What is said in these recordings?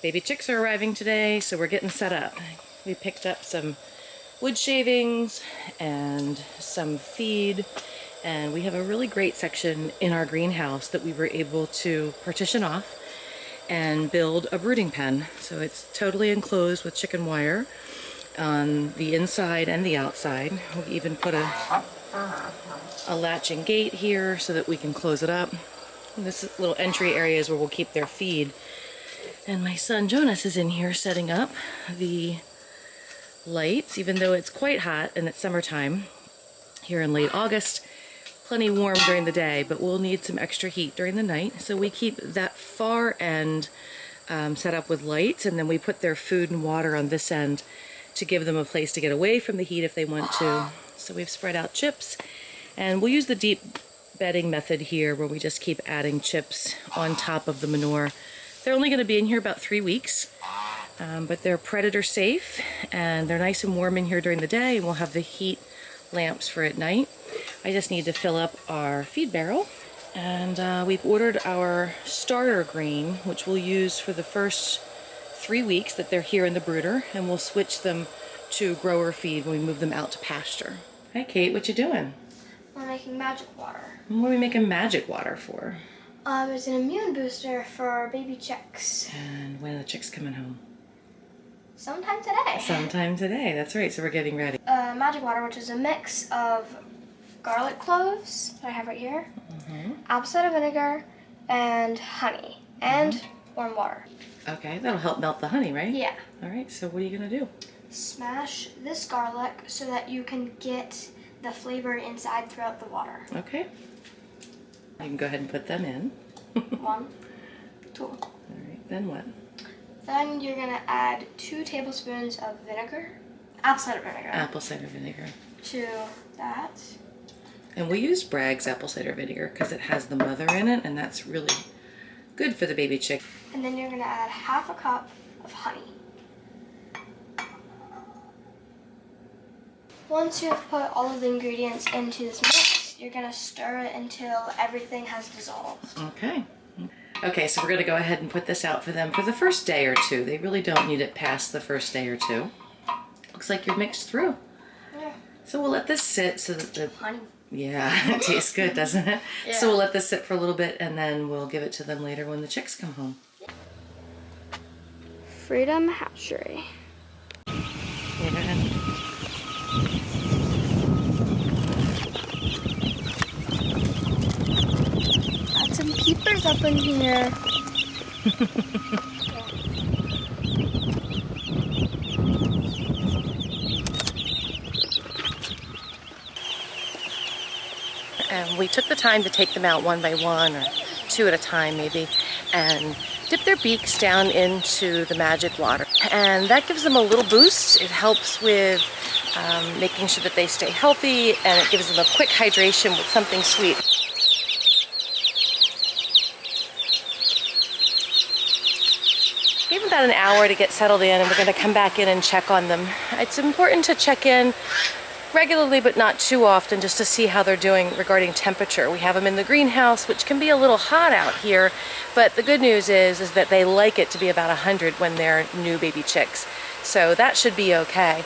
Baby chicks are arriving today, so we're getting set up. We picked up some wood shavings and some feed, and we have a really great section in our greenhouse that we were able to partition off and build a brooding pen. So it's totally enclosed with chicken wire on the inside and the outside. We even put a latching gate here so that we can close it up. And this little entry area is where we'll keep their feed. And my son Jonas is in here setting up the lights, even though it's quite hot and it's summertime here in late August. Plenty warm during the day, but we'll need some extra heat during the night. So we keep that far end set up with lights, and then we put their food and water on this end to give them a place to get away from the heat if they want to. So we've spread out chips, and we'll use the deep bedding method here where we just keep adding chips on top of the manure. They're only going to be in here about 3 weeks, but they're predator safe and they're nice and warm in here during the day, and we'll have the heat lamps for at night. I just need to fill up our feed barrel, and we've ordered our starter grain, which we'll use for the first 3 weeks that they're here in the brooder, and we'll switch them to grower feed when we move them out to pasture. Hi Kate, what you doing? We're making magic water. What are we making magic water for? It's an immune booster for baby chicks. And when are the chicks coming home? Sometime today. Sometime today, that's right, so we're getting ready. Magic water, which is a mix of garlic cloves that I have right here, apple cider vinegar, and honey, and warm water. Okay, that'll help melt the honey, right? Yeah. All right, so what are you gonna do? Smash this garlic so that you can get the flavor inside throughout the water. Okay. You can go ahead and put them in. 1, 2. All right, then what? Then you're gonna add 2 tablespoons of vinegar, apple cider vinegar. Apple cider vinegar. To that. And we use Bragg's apple cider vinegar because it has the mother in it, and that's really good for the baby chick. And then you're gonna add 1/2 cup of honey. Once you have put all of the ingredients into this mix, you're gonna stir it until everything has dissolved. Okay. Okay, so we're gonna go ahead and put this out for them for the first day or two. They really don't need it past the first day or two. Looks like you're mixed through. Yeah. So we'll let this sit so that the... Honey. Yeah, it tastes good, doesn't it? Yeah. So we'll let this sit for a little bit, and then we'll give it to them later when the chicks come home. Freedom Hatchery. Yeah, go ahead. Got some peepers up in here. And we took the time to take them out one by one, or 2 at a time maybe, and dip their beaks down into the magic water. And that gives them a little boost. It helps with making sure that they stay healthy, and it gives them a quick hydration with something sweet. Gave them about an hour to get settled in, and we're going to come back in and check on them. It's important to check in regularly, but not too often, just to see how they're doing regarding temperature. We have them in the greenhouse, which can be a little hot out here, but the good news is that they like it to be about 100 when they're new baby chicks. So that should be okay.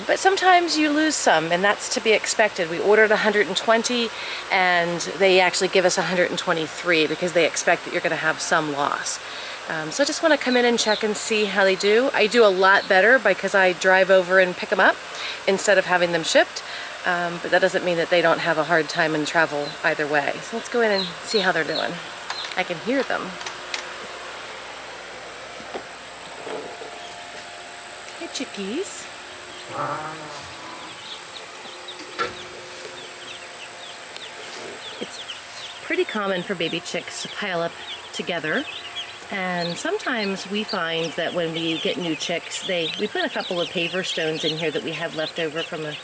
But sometimes you lose some, and that's to be expected. We ordered 120, and they actually give us 123 because they expect that you're going to have some loss. So I just want to come in and check and see how they do. I do a lot better because I drive over and pick them up instead of having them shipped. But that doesn't mean that they don't have a hard time and travel either way. So let's go in and see how they're doing. I can hear them. Hey, chickies. It's pretty common for baby chicks to pile up together. And sometimes we find that when we get new chicks, we put a couple of paver stones in here that we had left over from a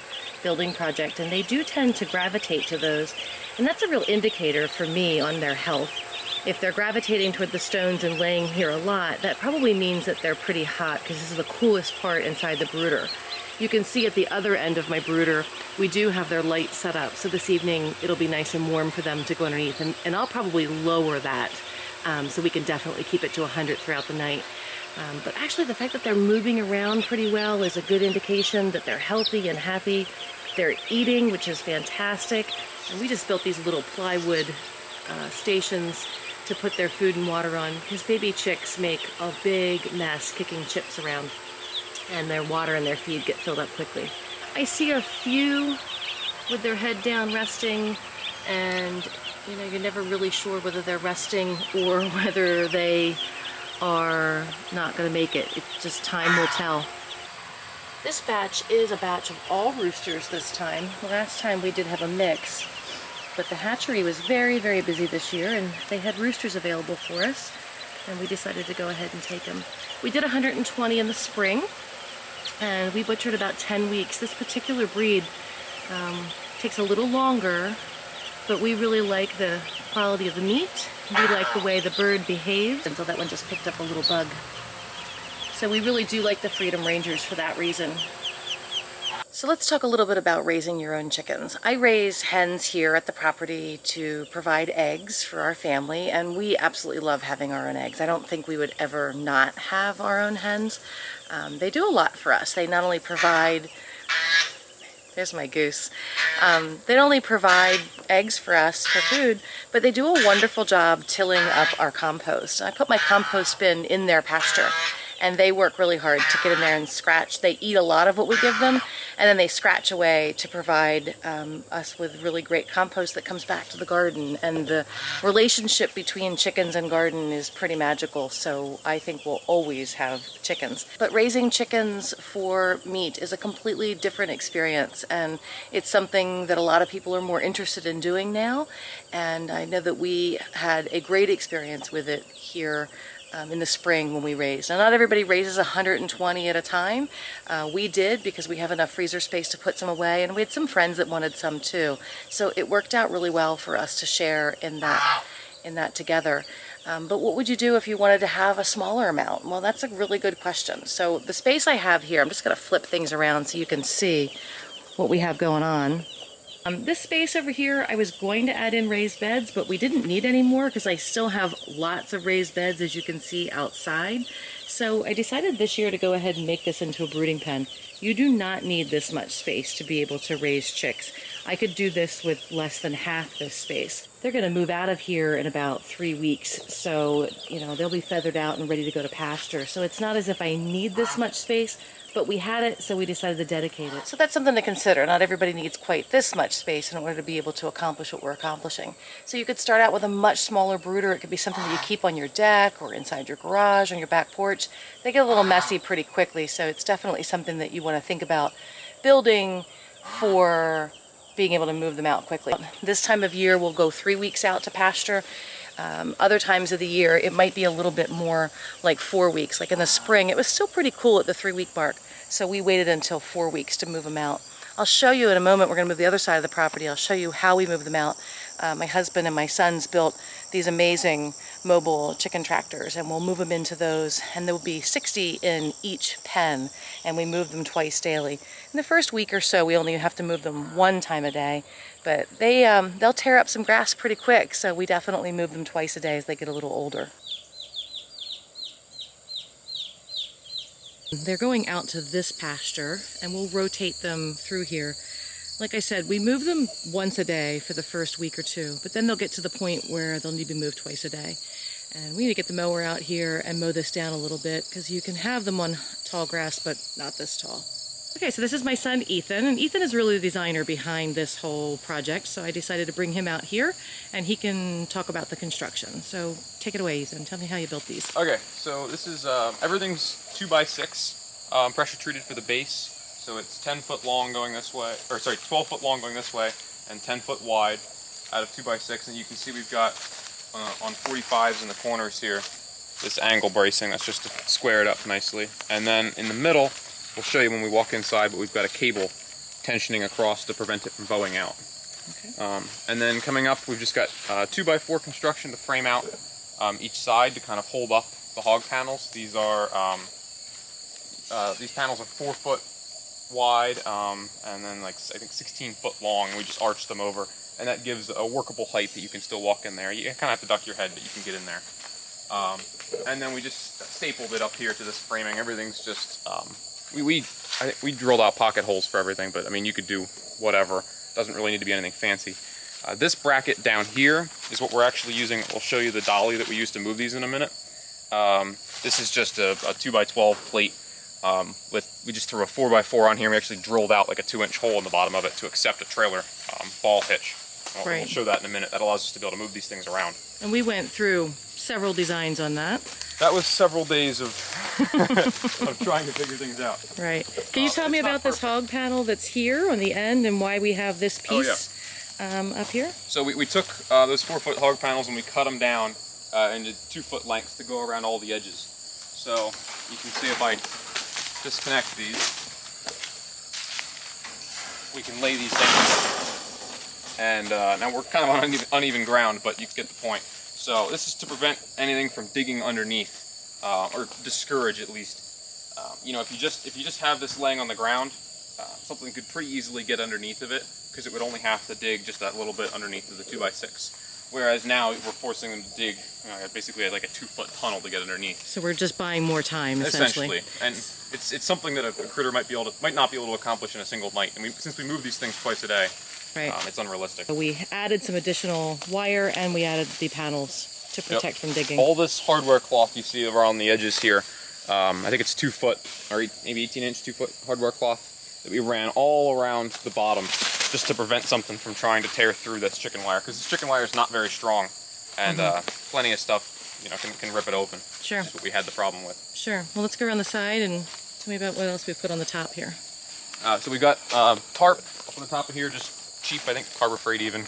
building project, and they do tend to gravitate to those. And that's a real indicator for me on their health. If they're gravitating toward the stones and laying here a lot, that probably means that they're pretty hot, because this is the coolest part inside the brooder. You can see at the other end of my brooder, we do have their light set up. So this evening, it'll be nice and warm for them to go underneath. And I'll probably lower that So we can definitely keep it to 100 throughout the night. But actually the fact that they're moving around pretty well is a good indication that they're healthy and happy. They're eating, which is fantastic. And we just built these little plywood stations to put their food and water on, because baby chicks make a big mess kicking chips around, and their water and their feed get filled up quickly. I see a few with their head down resting, and you know, you're never really sure whether they're resting or whether they are not going to make it. It's just time will tell. This batch is a batch of all roosters this time. Last time we did have a mix, but the hatchery was very, very busy this year, and they had roosters available for us, and we decided to go ahead and take them. We did 120 in the spring, and we butchered about 10 weeks. This particular breed takes a little longer, but we really like the quality of the meat. We like the way the bird behaves, and so that one just picked up a little bug. So we really do like the Freedom Rangers for that reason. So let's talk a little bit about raising your own chickens. I raise hens here at the property to provide eggs for our family, and we absolutely love having our own eggs. I don't think we would ever not have our own hens. They do a lot for us. They not only provide, there's my goose, they not only provide eggs for us for food, but they do a wonderful job tilling up our compost. I put my compost bin in their pasture, and they work really hard to get in there and scratch. They eat a lot of what we give them, and then they scratch away to provide us with really great compost that comes back to the garden. And the relationship between chickens and garden is pretty magical, so I think we'll always have chickens. But raising chickens for meat is a completely different experience, and it's something that a lot of people are more interested in doing now. And I know that we had a great experience with it here in the spring when we raised. Now, not everybody raises 120 at a time. We did, because we have enough freezer space to put some away, and we had some friends that wanted some too. So it worked out really well for us to share in that together. But what would you do if you wanted to have a smaller amount? Well, that's a really good question. So the space I have here, I'm just going to flip things around so you can see what we have going on. This space over here, I was going to add in raised beds, but we didn't need any more because I still have lots of raised beds, as you can see outside. So I decided this year to go ahead and make this into a brooding pen. You do not need this much space to be able to raise chicks. I could do this with less than half this space. They're going to move out of here in about 3 weeks, so you know, they'll be feathered out and ready to go to pasture. So it's not as if I need this much space, but we had it, so we decided to dedicate it. So that's something to consider. Not everybody needs quite this much space in order to be able to accomplish what we're accomplishing. So you could start out with a much smaller brooder. It could be something that you keep on your deck or inside your garage, on your back porch. They get a little messy pretty quickly, so it's definitely something that you want to think about building for being able to move them out quickly. This time of year, we'll go 3 weeks out to pasture. Other times of the year, it might be a little bit more like 4 weeks. Like in the spring, it was still pretty cool at the 3-week mark, so we waited until 4 weeks to move them out. I'll show you in a moment. We're going to move the other side of the property. I'll show you how we move them out. My husband and my sons built these amazing mobile chicken tractors, and we'll move them into those, and there will be 60 in each pen, and we move them twice daily. In the first week or so, we only have to move them 1 time a day, but they'll tear up some grass pretty quick, so we definitely move them twice a day as they get a little older. They're going out to this pasture, and we'll rotate them through here. Like I said, we move them once a day for the first week or two, but then they'll get to the point where they'll need to be moved twice a day. And we need to get the mower out here and mow this down a little bit, because you can have them on tall grass, but not this tall. Okay, so this is my son Ethan, and Ethan is really the designer behind this whole project, so I decided to bring him out here, and he can talk about the construction. So take it away, Ethan. Tell me how you built these. Okay, so this is, everything's 2x6, pressure treated for the base. So it's 10 foot long going this way, or sorry, 12 foot long going this way, and 10 foot wide out of 2x6. And you can see we've got on 45s in the corners here, this angle bracing that's just to square it up nicely. And then in the middle, we'll show you when we walk inside, but we've got a cable tensioning across to prevent it from bowing out. Okay. And then coming up, we've just got 2x4 construction to frame out each side to kind of hold up the hog panels. These are these panels are 4 foot wide, and then like I think 16 foot long. We just arch them over, and that gives a workable height that you can still walk in there. You kind of have to duck your head, but you can get in there. And then we just stapled it up here to this framing. Everything's just, we drilled out pocket holes for everything, but I mean, you could do whatever. Doesn't really need to be anything fancy. This bracket down here is what we're actually using. I'll show you the dolly that we use to move these in a minute. This is just a 2x12 plate. We just threw a 4x4 on here. We actually drilled out like a 2-inch hole in the bottom of it to accept a trailer ball hitch. We'll show that in a minute. That allows us to be able to move these things around. And we went through several designs on that. That was several days of, of trying to figure things out. Right. Can you tell me about this hog panel that's here on the end and why we have this piece up here? So we took those 4-foot hog panels and we cut them down into 2-foot lengths to go around all the edges. So you can see if I disconnect these, we can lay these down. And now we're kind of on uneven ground, but you get the point. So this is to prevent anything from digging underneath, or discourage at least. You know, if you just have this laying on the ground, something could pretty easily get underneath of it, because it would only have to dig just that little bit underneath of the 2x6. Whereas now we're forcing them to dig basically like a 2-foot tunnel to get underneath. So we're just buying more time, essentially. And it's something that a critter might not be able to accomplish in a single night. And since we move these things twice a day, it's unrealistic. We added some additional wire and we added the panels to protect from digging. All this hardware cloth you see around the edges here, I think it's 2-foot or maybe 18-inch 2-foot hardware cloth that we ran all around the bottom just to prevent something from trying to tear through this chicken wire, because this chicken wire is not very strong, and plenty of stuff, you know, can rip it open. Sure. That's what we had the problem with. Sure. Well, let's go around the side and tell me about what else we put on the top here. So we got tarp up on the top of here, just cheap, I think, Harbor Freight even.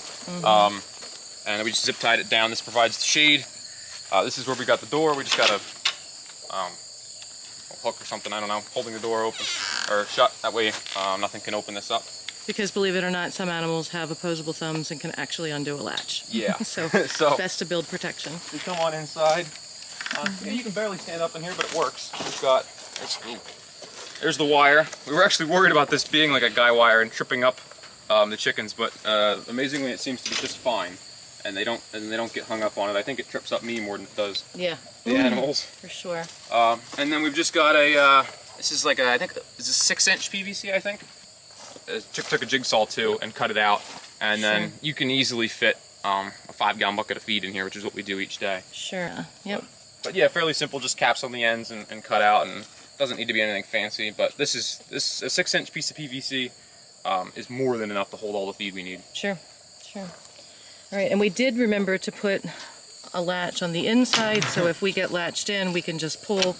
And we just zip tied it down. This provides the shade. This is where we got the door. We just got a hook or something, I don't know, holding the door open or shut. That way nothing can open this up. Because believe it or not, some animals have opposable thumbs and can actually undo a latch. Yeah. So, best to build protection. We come on inside. Yeah, you can barely stand up in here, but it works. We've got, there's the wire. We were actually worried about this being like a guy wire and tripping up the chickens, but amazingly it seems to be just fine. And they don't get hung up on it. I think it trips up me more than it does the animals. For sure. And then we've just got a, this is like a, I think it's a 6-inch PVC, I think. Chick took a jigsaw too and cut it out, and then you can easily fit a 5-gallon bucket of feed in here, which is what we do each day. Sure. Yep. But yeah, fairly simple, just caps on the ends and cut out, and doesn't need to be anything fancy. But this a 6-inch piece of PVC is more than enough to hold all the feed we need. Sure. Sure. All right, and we did remember to put a latch on the inside, so if we get latched in, we can just pull,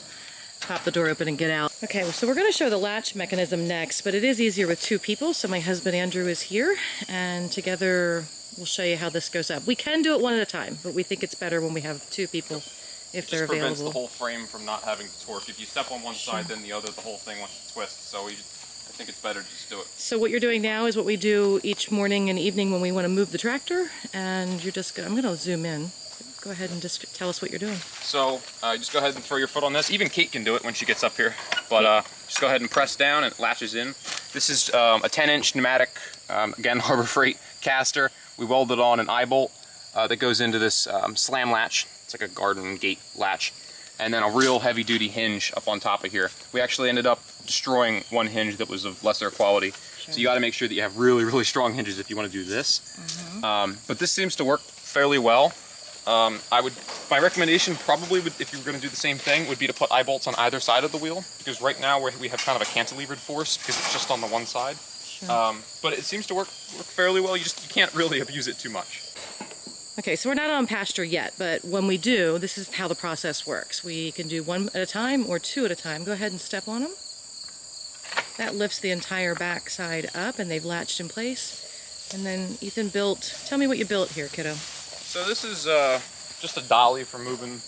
pop the door open and get out. Okay, so we're going to show the latch mechanism next, but it is easier with 2 people. So my husband Andrew is here, and together we'll show you how this goes up. We can do it one at a time, but we think it's better when we have 2 people if they're available. It just prevents the whole frame from not having to torque. If you step on one side, then the other, the whole thing wants to twist. So I think it's better to just do it. So what you're doing now is what we do each morning and evening when we want to move the tractor, and you're just, I'm going to zoom in. Go ahead and just tell us what you're doing. So just go ahead and throw your foot on this. Even Kate can do it when she gets up here. But just go ahead and press down and it latches in. This is a 10-inch pneumatic, again, Harbor Freight caster. We welded on an eye bolt that goes into this slam latch. It's like a garden gate latch. And then a real heavy-duty hinge up on top of here. We actually ended up destroying one hinge that was of lesser quality. Sure. So you got to make sure that you have really, really strong hinges if you want to do this. But this seems to work fairly well. My recommendation probably would, if you were going to do the same thing, would be to put eye bolts on either side of the wheel, because right now we have kind of a cantilevered force because it's just on the one side. Sure. But it seems to work fairly well. You can't really abuse it too much. Okay, so we're not on pasture yet, but when we do, this is how the process works. We can do 1 at a time or 2 at a time. Go ahead and step on them. That lifts the entire back side up, and they've latched in place. And then Ethan tell me what you built here, kiddo. So this is just a dolly for moving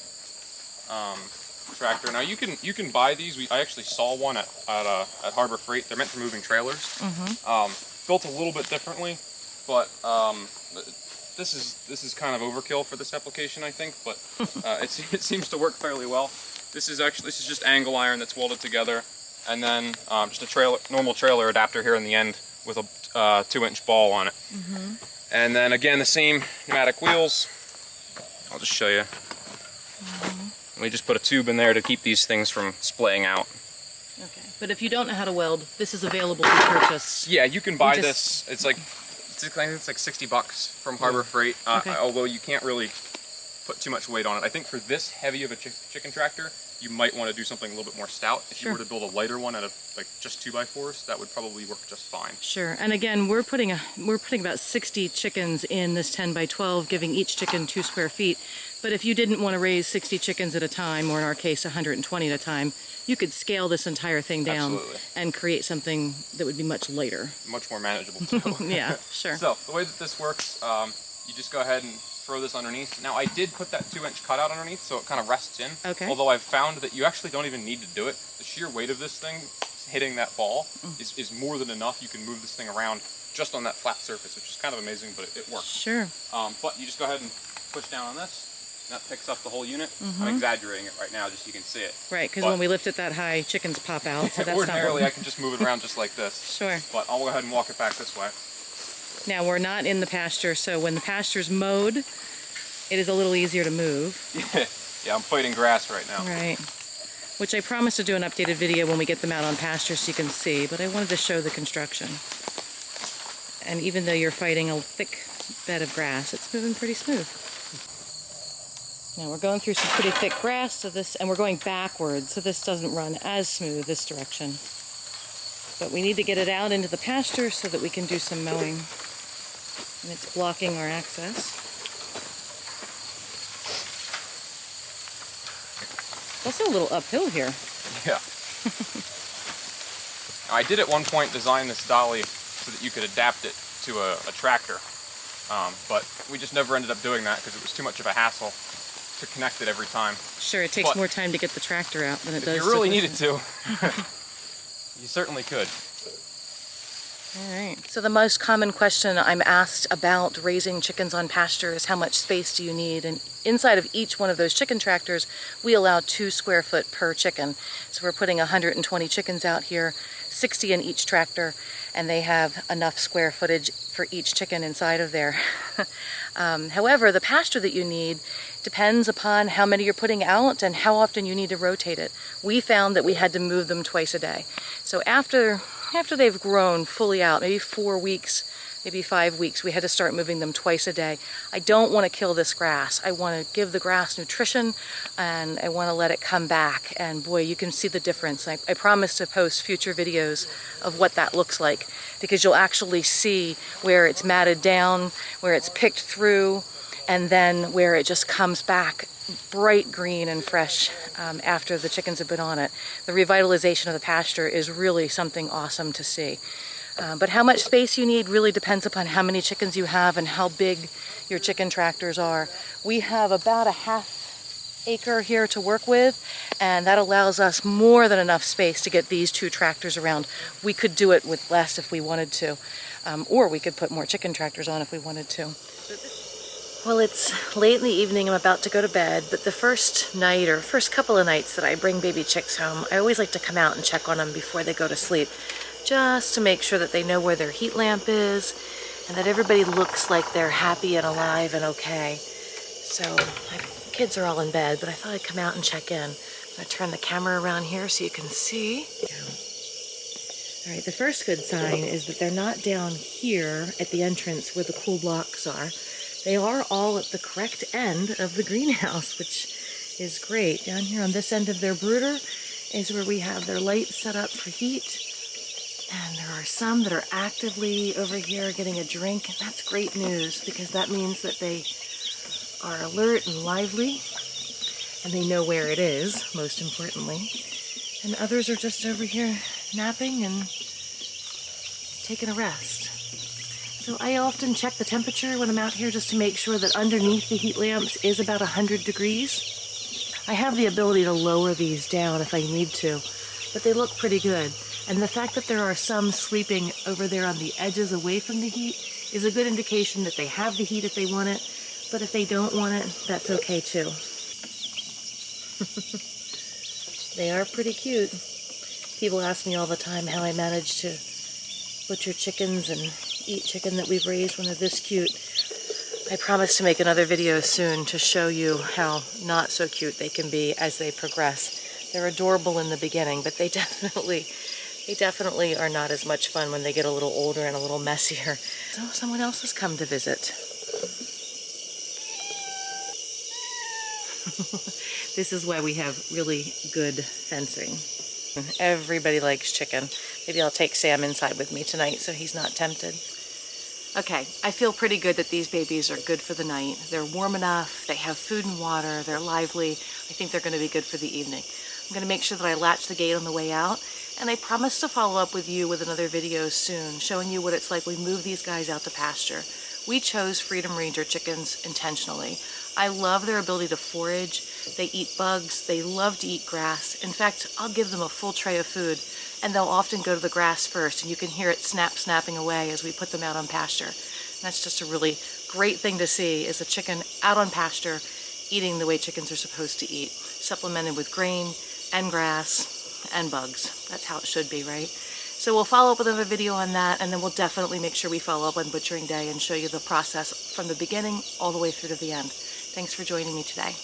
tractor. Now you can buy these. I actually saw one at Harbor Freight. They're meant for moving trailers. Built a little bit differently, but this is kind of overkill for this application, I think. But it seems to work fairly well. This is just angle iron that's welded together, and then just a normal trailer adapter here in the end with a 2-inch ball on it. And then again, the same pneumatic wheels. I'll just show you. We just put a tube in there to keep these things from splaying out. Okay. But if you don't know how to weld, this is available to purchase. Yeah, you can buy this. It's like, I think it's like $60 from Harbor Freight. Okay. Although you can't really put too much weight on it. I think for this heavy of a chicken tractor, you might want to do something a little bit more stout. If you were to build a lighter one out of like just 2x4s, that would probably work just fine. Sure. And again, we're putting about 60 chickens in this 10 by 12, giving each chicken 2 square feet. But if you didn't want to raise 60 chickens at a time, or in our case 120 at a time, you could scale this entire thing down and create something that would be much lighter. Much more manageable too. Yeah, sure. So the way that this works, you just go ahead and throw this underneath. Now I did put that 2-inch cutout underneath so it kind of rests in. Okay. Although I've found that you actually don't even need to do it. The sheer weight of this thing hitting that ball is more than enough. You can move this thing around just on that flat surface, which is kind of amazing, but it works. Sure. But you just go ahead and push down on this. And that picks up the whole unit. I'm exaggerating it right now just so you can see it. Right, because when we lift it that high, chickens pop out. So that's ordinarily not I can just move it around just like this. Sure. But I'll go ahead and walk it back this way. Now we're not in the pasture, so when the pasture's mowed, it is a little easier to move. Yeah, I'm fighting grass right now. Right. Which I promised to do an updated video when we get them out on pasture so you can see, but I wanted to show the construction. And even though you're fighting a thick bed of grass, it's moving pretty smooth. Now we're going through some pretty thick grass, and we're going backwards, so this doesn't run as smooth this direction. But we need to get it out into the pasture so that we can do some mowing. And it's blocking our access. Also a little uphill here. Yeah. I did at one point design this dolly so that you could adapt it to a tractor. But we just never ended up doing that because it was too much of a hassle to connect it every time. Sure, it takes more time to get the tractor out than it does. If you really needed to, you certainly could. All right. So the most common question I'm asked about raising chickens on pasture is how much space do you need? And inside of each one of those chicken tractors, we allow 2 square foot per chicken. So we're putting 120 chickens out here, 60 in each tractor, and they have enough square footage for each chicken inside of there. However, the pasture that you need depends upon how many you're putting out and how often you need to rotate it. We found that we had to move them twice a day. So after they've grown fully out, maybe 4 weeks, maybe 5 weeks, we had to start moving them twice a day. I don't want to kill this grass. I want to give the grass nutrition, and I want to let it come back. And boy, you can see the difference. I promise to post future videos of what that looks like, because you'll actually see where it's matted down, where it's picked through, and then where it just comes back bright green and fresh after the chickens have been on it. The revitalization of the pasture is really something awesome to see. But how much space you need really depends upon how many chickens you have and how big your chicken tractors are. We have about a ½ acre here to work with, and that allows us more than enough space to get these 2 tractors around. We could do it with less if we wanted to, or we could put more chicken tractors on if we wanted to. Well, it's late in the evening, I'm about to go to bed, but the first night or first couple of nights that I bring baby chicks home, I always like to come out and check on them before they go to sleep, just to make sure that they know where their heat lamp is and that everybody looks like they're happy and alive and okay. So my kids are all in bed, but I thought I'd come out and check in. I'm going to turn the camera around here so you can see. All right, the first good sign is that they're not down here at the entrance where the cool blocks are. They are all at the correct end of the greenhouse, which is great. Down here on this end of their brooder is where we have their lights set up for heat. And there are some that are actively over here getting a drink, and that's great news because that means that they are alert and lively, and they know where it is, most importantly. And others are just over here napping and taking a rest. So I often check the temperature when I'm out here just to make sure that underneath the heat lamps is about 100 degrees. I have the ability to lower these down if I need to, but they look pretty good. And the fact that there are some sleeping over there on the edges away from the heat is a good indication that they have the heat if they want it, but if they don't want it, that's okay too. They are pretty cute. People ask me all the time how I manage to butcher chickens and eat chicken that we've raised when they're this cute. I promise to make another video soon to show you how not so cute they can be as they progress. They're adorable in the beginning, but they definitely are not as much fun when they get a little older and a little messier. So someone else has come to visit. This is why we have really good fencing. Everybody likes chicken. Maybe I'll take Sam inside with me tonight so he's not tempted. Okay, I feel pretty good that these babies are good for the night. They're warm enough, they have food and water, they're lively. I think they're going to be good for the evening. I'm going to make sure that I latch the gate on the way out, and I promise to follow up with you with another video soon, showing you what it's like we move these guys out to pasture. We chose Freedom Ranger chickens intentionally. I love their ability to forage. They eat bugs. They love to eat grass. In fact, I'll give them a full tray of food, and they'll often go to the grass first, and you can hear it snapping away as we put them out on pasture. And that's just a really great thing to see, is a chicken out on pasture eating the way chickens are supposed to eat, supplemented with grain and grass and bugs. That's how it should be, right? So we'll follow up with another video on that, and then we'll definitely make sure we follow up on butchering day and show you the process from the beginning all the way through to the end. Thanks for joining me today.